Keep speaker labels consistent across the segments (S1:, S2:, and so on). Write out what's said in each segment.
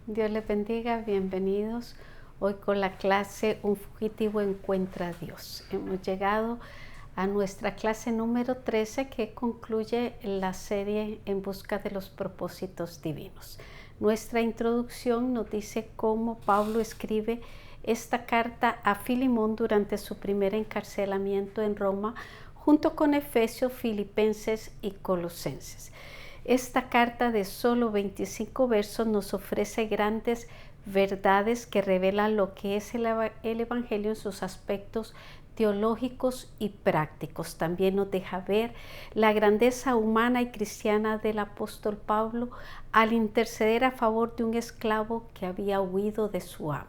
S1: Dios les bendiga, bienvenidos. Hoy con la clase Un fugitivo encuentra a Dios. Hemos llegado a nuestra clase número 13 que concluye la serie En busca de los propósitos divinos. Nuestra introducción nos dice cómo Pablo escribe esta carta a Filemón durante su primer encarcelamiento en Roma, junto con Efesios, Filipenses y Colosenses. Esta carta de solo 25 versos nos ofrece grandes verdades que revelan lo que es el Evangelio en sus aspectos teológicos y prácticos. También nos deja ver la grandeza humana y cristiana del apóstol Pablo al interceder a favor de un esclavo que había huido de su amo.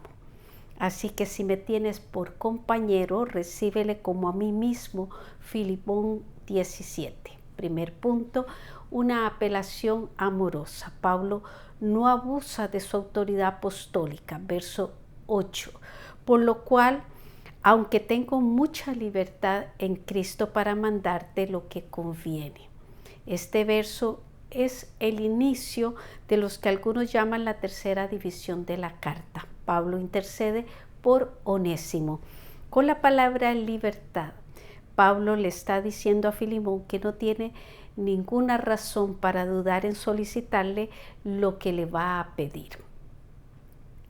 S1: Así que si me tienes por compañero, recíbele como a mí mismo. Filemón 17. Primer punto, una apelación amorosa. Pablo no abusa de su autoridad apostólica. Verso 8. Por lo cual, aunque tengo mucha libertad en Cristo para mandarte lo que conviene. Este verso es el inicio de los que algunos llaman la tercera división de la carta. Pablo intercede por Onésimo. Con la palabra libertad, Pablo le está diciendo a Filemón que no tiene ninguna razón para dudar en solicitarle lo que le va a pedir.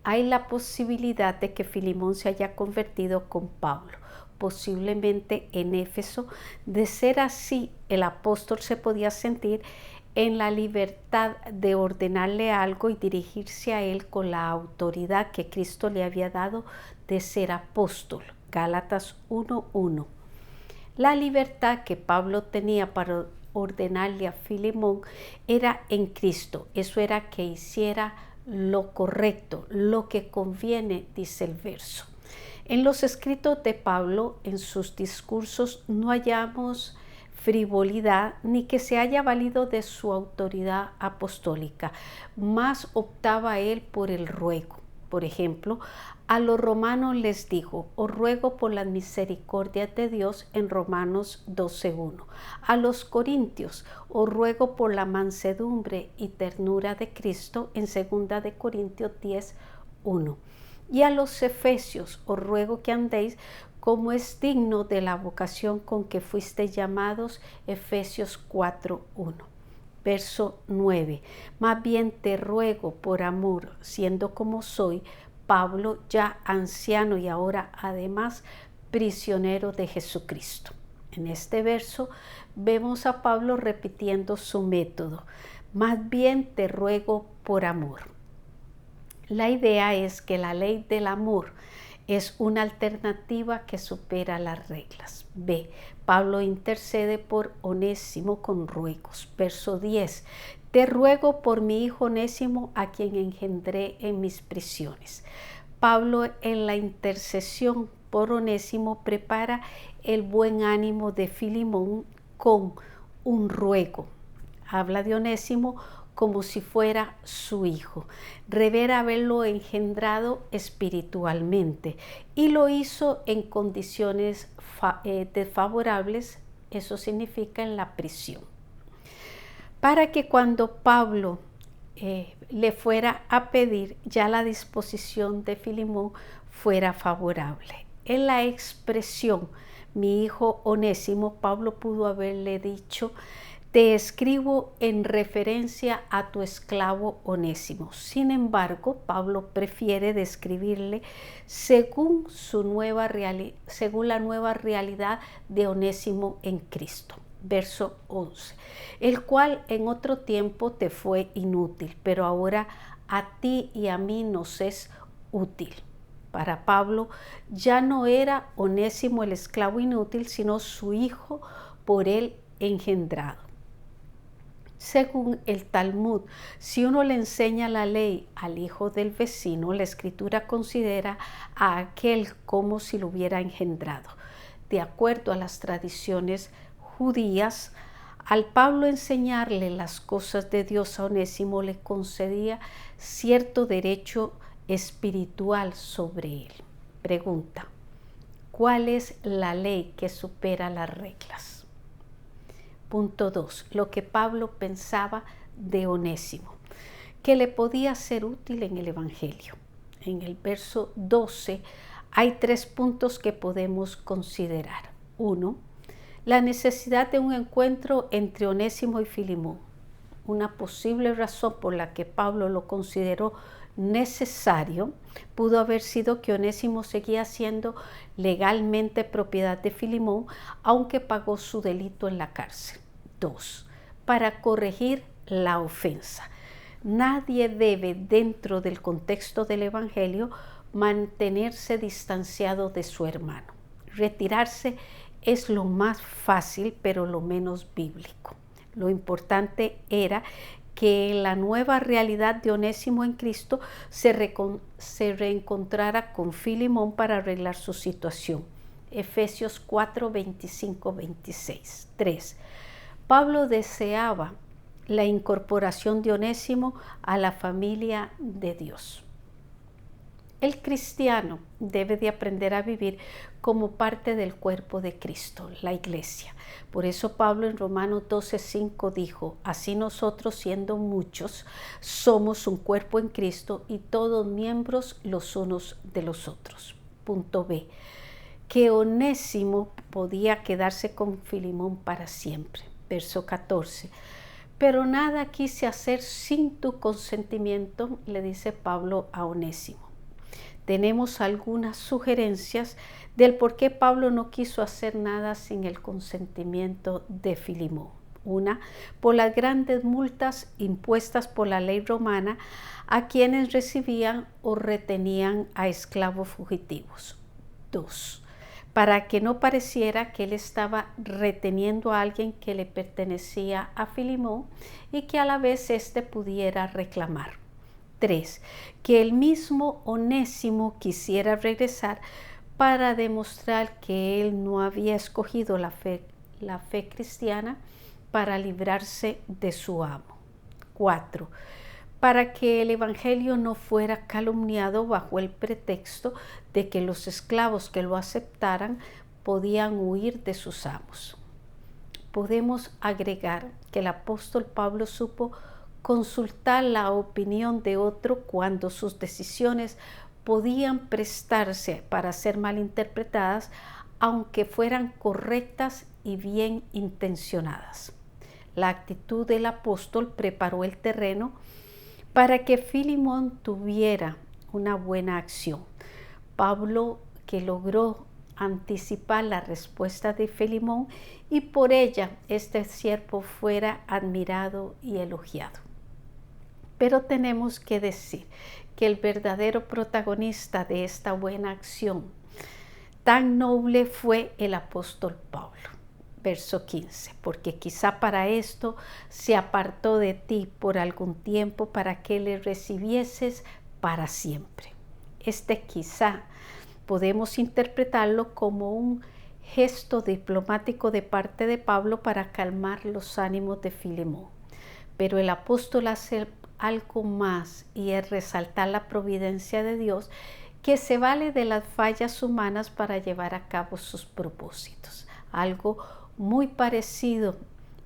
S1: Hay la posibilidad de que Filemón se haya convertido con Pablo, posiblemente en Éfeso. De ser así, el apóstol se podía sentir en la libertad de ordenarle algo y dirigirse a él con la autoridad que Cristo le había dado de ser apóstol. Gálatas 1:1. La libertad que Pablo tenía para ordenarle a Filemón era en Cristo. Eso era que hiciera lo correcto, lo que conviene, dice el verso. En los escritos de Pablo, en sus discursos, no hallamos frivolidad ni que se haya valido de su autoridad apostólica. Más optaba él por el ruego. Por ejemplo, a los romanos les dijo: os ruego por las misericordias de Dios, en Romanos 12:1. A los corintios: os ruego por la mansedumbre y ternura de Cristo, en 2 de Corintios 10:1. Y a los efesios: os ruego que andéis como es digno de la vocación con que fuisteis llamados, Efesios 4:1. Verso 9. Más bien te ruego por amor, siendo como soy, Pablo, ya anciano y ahora además prisionero de Jesucristo. En este verso vemos a Pablo repitiendo su método. Más bien te ruego por amor. La idea es que la ley del amor es una alternativa que supera las reglas. B. Pablo intercede por Onésimo con ruegos. Verso 10. Te ruego por mi hijo Onésimo, a quien engendré en mis prisiones. Pablo, en la intercesión por Onésimo, prepara el buen ánimo de Filemón con un ruego. Habla de Onésimo como si fuera su hijo. Revela haberlo engendrado espiritualmente y lo hizo en condiciones desfavorables, eso significa en la prisión. Para que cuando Pablo le fuera a pedir, ya la disposición de Filemón fuera favorable. En la expresión mi hijo Onésimo, Pablo pudo haberle dicho: te escribo en referencia a tu esclavo Onésimo. Sin embargo, Pablo prefiere describirle según la nueva realidad de Onésimo en Cristo. Verso 11. El cual en otro tiempo te fue inútil, pero ahora a ti y a mí nos es útil. Para Pablo ya no era Onésimo el esclavo inútil, sino su hijo por él engendrado. Según el Talmud, si uno le enseña la ley al hijo del vecino, la escritura considera a aquel como si lo hubiera engendrado. De acuerdo a las tradiciones judías, al Pablo enseñarle las cosas de Dios a Onésimo, le concedía cierto derecho espiritual sobre él. Pregunta: ¿cuál es la ley que supera las reglas? Punto 2. Lo que Pablo pensaba de Onésimo. que le podía ser útil en el Evangelio. En el verso 12 hay 3 puntos que podemos considerar. 1. La necesidad de un encuentro entre Onésimo y Filemón. Una posible razón por la que Pablo lo consideró necesario pudo haber sido que Onésimo seguía siendo legalmente propiedad de Filemón, aunque pagó su delito en la cárcel. 2. Para corregir la ofensa. Nadie debe, dentro del contexto del Evangelio, mantenerse distanciado de su hermano. Retirarse es lo más fácil, pero lo menos bíblico. Lo importante era que en la nueva realidad de Onésimo en Cristo se reencontrara con Filemón para arreglar su situación. Efesios 4, 25, 26. 3. Pablo deseaba la incorporación de Onésimo a la familia de Dios. El cristiano debe de aprender a vivir como parte del cuerpo de Cristo, la iglesia. Por eso Pablo en Romanos 12:5 dijo, así nosotros siendo muchos, somos un cuerpo en Cristo y todos miembros los unos de los otros. Punto B. Que Onésimo podía quedarse con Filemón para siempre. Verso 14. Pero nada quise hacer sin tu consentimiento, le dice Pablo a Onésimo. Tenemos algunas sugerencias del por qué Pablo no quiso hacer nada sin el consentimiento de Filemón. 1. Por las grandes multas impuestas por la ley romana a quienes recibían o retenían a esclavos fugitivos. 2. Para que no pareciera que él estaba reteniendo a alguien que le pertenecía a Filemón y que a la vez éste pudiera reclamar. 3. Que el mismo Onésimo quisiera regresar para demostrar que él no había escogido la fe cristiana para librarse de su amo. 4. Para que el evangelio no fuera calumniado bajo el pretexto de que los esclavos que lo aceptaran podían huir de sus amos. Podemos agregar que el apóstol Pablo supo consultar la opinión de otro cuando sus decisiones podían prestarse para ser malinterpretadas, aunque fueran correctas y bien intencionadas. La actitud del apóstol preparó el terreno para que Filemón tuviera una buena acción. Pablo, que logró anticipar la respuesta de Filemón y por ella este siervo fuera admirado y elogiado. Pero tenemos que decir que el verdadero protagonista de esta buena acción tan noble fue el apóstol Pablo. Verso 15, porque quizá para esto se apartó de ti por algún tiempo para que le recibieses para siempre. Este quizá podemos interpretarlo como un gesto diplomático de parte de Pablo para calmar los ánimos de Filemón. Pero el apóstol hace algo más y es resaltar la providencia de Dios que se vale de las fallas humanas para llevar a cabo sus propósitos. Algo muy parecido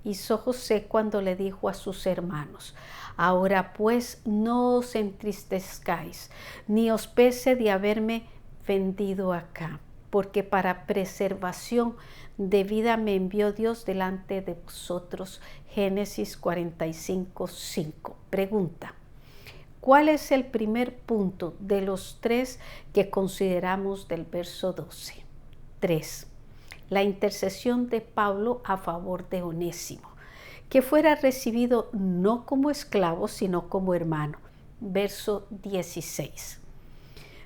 S1: hizo José cuando le dijo a sus hermanos: ahora pues no os entristezcáis, ni os pese de haberme vendido acá, porque para preservación de vida me envió Dios delante de vosotros. Génesis 45:5. Pregunta: ¿cuál es el primer punto de los 3 que consideramos del verso 12? 3. La intercesión de Pablo a favor de Onésimo, que fuera recibido no como esclavo, sino como hermano. Verso 16.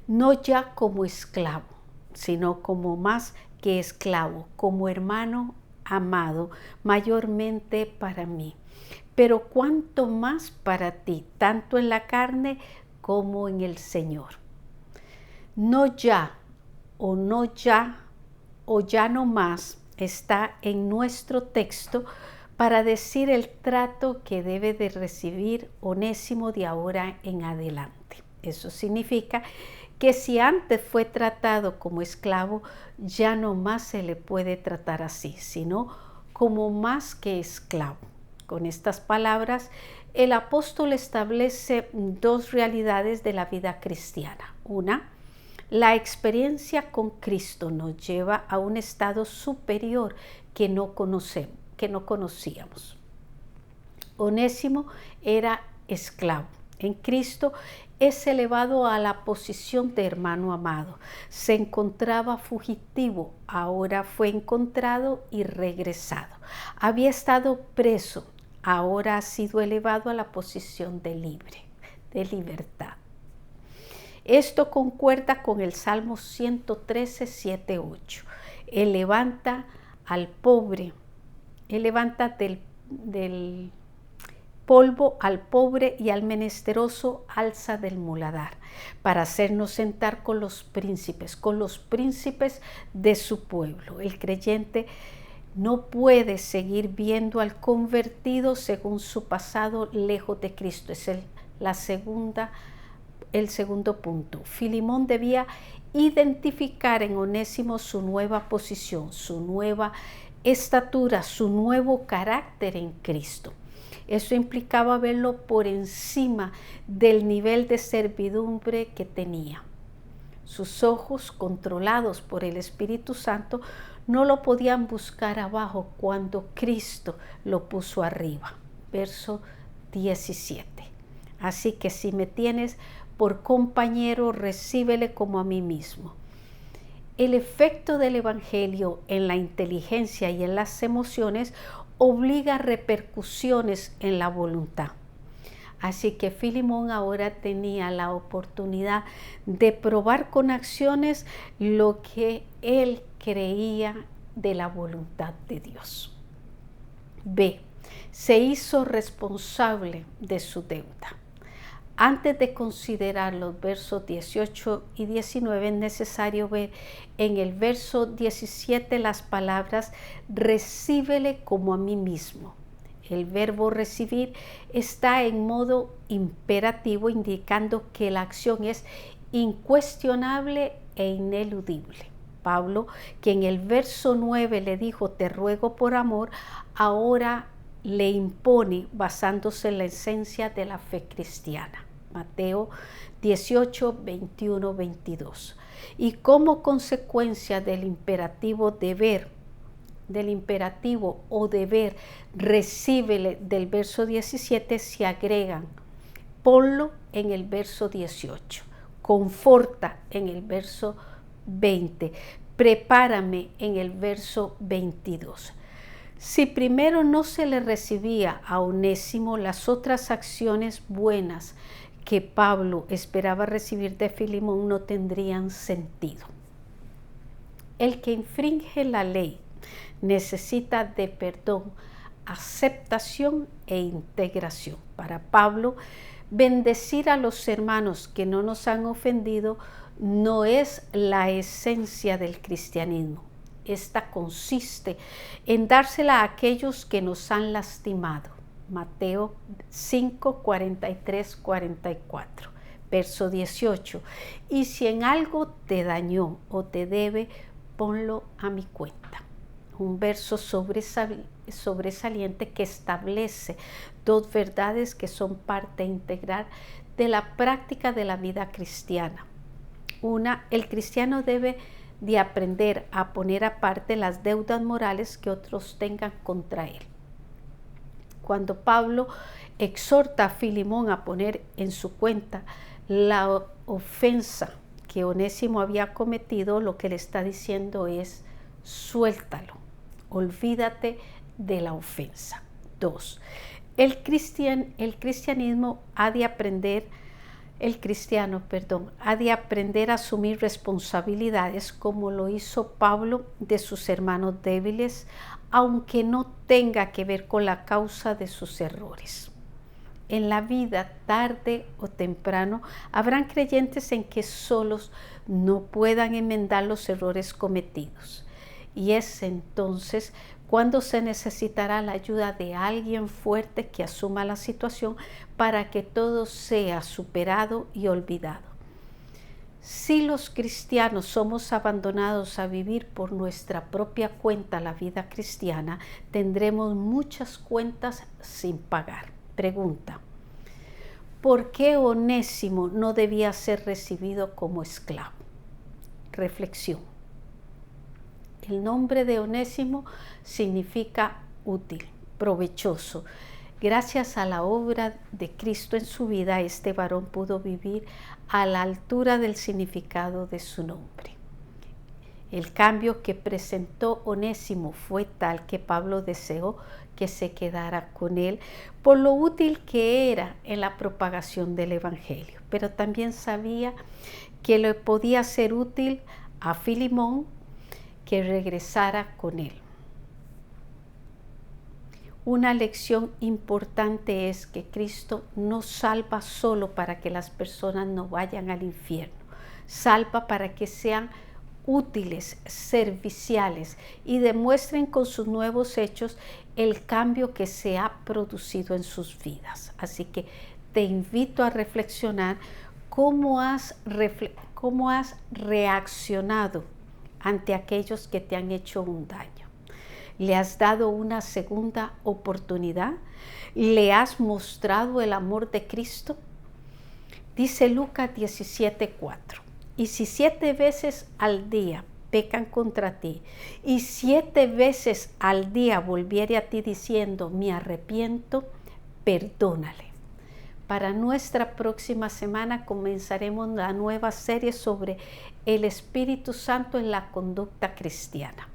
S1: No ya como esclavo, sino como más que esclavo, como hermano amado, mayormente para mí, pero cuanto más para ti, tanto en la carne como en el Señor. No ya o no ya o ya no más está en nuestro texto para decir el trato que debe de recibir Onésimo de ahora en adelante. Eso significa que si antes fue tratado como esclavo, ya no más se le puede tratar así, sino como más que esclavo. Con estas palabras, el apóstol establece dos realidades de la vida cristiana. Una, la experiencia con Cristo nos lleva a un estado superior que no conocíamos. Onésimo era esclavo. En Cristo es elevado a la posición de hermano amado. Se encontraba fugitivo, ahora fue encontrado y regresado. Había estado preso, ahora ha sido elevado a la posición de libre, de libertad. Esto concuerda con el Salmo 113, 7, 8. Él levanta al pobre, Él levanta del polvo al pobre y al menesteroso alza del muladar, para hacernos sentar con los príncipes de su pueblo. El creyente no puede seguir viendo al convertido según su pasado lejos de Cristo. Es el segundo punto. Filemón debía identificar en Onésimo su nueva posición, su nueva estatura, su nuevo carácter en Cristo. Eso implicaba verlo por encima del nivel de servidumbre que tenía. Sus ojos, controlados por el Espíritu Santo, no lo podían buscar abajo cuando Cristo lo puso arriba. Verso 17. Así que si me tienes por compañero, recíbele como a mí mismo. El efecto del Evangelio en la inteligencia y en las emociones obliga a repercusiones en la voluntad. Así que Filemón ahora tenía la oportunidad de probar con acciones lo que él creía de la voluntad de Dios. B. Se hizo responsable de su deuda. Antes de considerar los versos 18 y 19, es necesario ver en el verso 17 las palabras recíbele como a mí mismo. El verbo recibir está en modo imperativo, indicando que la acción es incuestionable e ineludible. Pablo, que en el verso 9 le dijo te ruego por amor, ahora le impone basándose en la esencia de la fe cristiana. Mateo 18, 21, 22. Y como consecuencia del imperativo o deber, recíbele del verso 17, se agregan ponlo en el verso 18, conforta en el verso 20, prepárame en el verso 22. Si primero no se le recibía a Onésimo, las otras acciones buenas que Pablo esperaba recibir de Filemón no tendrían sentido. El que infringe la ley necesita de perdón, aceptación e integración. Para Pablo, bendecir a los hermanos que no nos han ofendido no es la esencia del cristianismo. Esta consiste en dársela a aquellos que nos han lastimado. Mateo 5, 43, 44. Verso 18. Y si en algo te dañó o te debe, ponlo a mi cuenta. Un verso sobresaliente que establece dos verdades que son parte integral de la práctica de la vida cristiana. Una, el cristiano debe de aprender a poner aparte las deudas morales que otros tengan contra él. Cuando Pablo exhorta a Filemón a poner en su cuenta la ofensa que Onésimo había cometido, lo que le está diciendo es suéltalo, olvídate de la ofensa. 2. El cristiano ha de aprender a asumir responsabilidades como lo hizo Pablo de sus hermanos débiles, aunque no tenga que ver con la causa de sus errores. En la vida, tarde o temprano, habrán creyentes en que solos no puedan enmendar los errores cometidos. Y es entonces cuando se necesitará la ayuda de alguien fuerte que asuma la situación para que todo sea superado y olvidado. Si los cristianos somos abandonados a vivir por nuestra propia cuenta la vida cristiana, tendremos muchas cuentas sin pagar. Pregunta: ¿por qué Onésimo no debía ser recibido como esclavo? Reflexión: el nombre de Onésimo significa útil, provechoso. Gracias a la obra de Cristo en su vida, este varón pudo vivir a la altura del significado de su nombre. El cambio que presentó Onésimo fue tal que Pablo deseó que se quedara con él por lo útil que era en la propagación del Evangelio, pero también sabía que le podía ser útil a Filemón que regresara con él. Una lección importante es que Cristo no salva solo para que las personas no vayan al infierno, salva para que sean útiles, serviciales y demuestren con sus nuevos hechos el cambio que se ha producido en sus vidas. Así que te invito a reflexionar cómo has reaccionado ante aquellos que te han hecho un daño. ¿Le has dado una segunda oportunidad? ¿Le has mostrado el amor de Cristo? Dice Lucas 17:4. Y si 7 veces al día pecan contra ti, y 7 veces al día volviere a ti diciendo, me arrepiento, perdónale. Para nuestra próxima semana comenzaremos la nueva serie sobre el Espíritu Santo en la conducta cristiana.